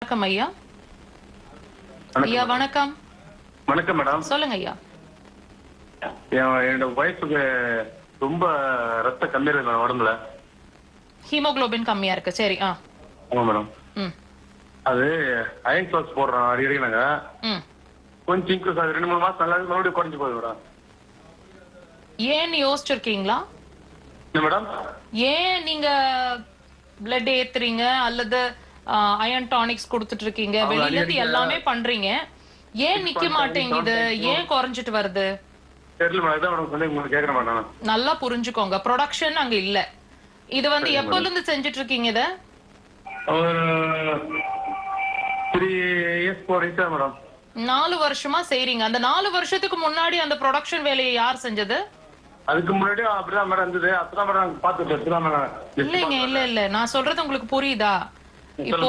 வணக்கம் ஐயா. ஐயா வணக்கம். வணக்கம் மேடம். சொல்லுங்க ஐயா. என்னோட ஒய்ஃபுக்கு ரொம்ப ரத்த கம்மியா இருக்கு உடம்புல. ஹீமோகுளோபின் கம்மியா இருக்கு. சரி. ஆமா மேடம். அது அயன் சாக்ஸ் போடுறோம் அடிக்கடி நாங்க. கொஞ்சம் இன்க்ரீஸ் ஆகுது. 2-3 மாசம் நல்லா மறுபடியும் குறைஞ்சு போகுது மேடம். ஏன் யோசிச்சிருக்கீங்களா? என்ன மேடம்? ஏன் நீங்க பிளட் ஏத்துறீங்க அல்லது அயன் டானிக்ஸ் கொடுத்துட்டு இருக்கீங்க, வெளியில இருந்து எல்லாமே பண்றீங்க, ஏன் நிக்க மாட்டேங்குது, ஏன் குறைஞ்சிட்டு வருது? தெரியல மேடம். இதான் மேடம் சொல்லி உங்களுக்கு கேக்குறேன் மேடம். நல்லா புரிஞ்சுக்கோங்க, ப்ரொடக்ஷன் அங்க இல்ல. இது வந்து எப்போல இருந்து செஞ்சுட்டு இருக்கீங்க இத? ஒரு 3 years 4 years மேடம். 4 வருஷமா செய்றீங்க. அந்த 4 வருஷத்துக்கு முன்னாடி அந்த ப்ரொடக்ஷன் வேலையை யார் செஞ்சது? அதுக்கு முன்னாடி அப்படிதான் மேடம் இருந்தது. அப்பதான் மேடம் நாங்க பாத்துட்டு மேடம். இல்லைங்க, இல்ல நான் சொல்றது உங்களுக்கு புரியுதா? இப்போ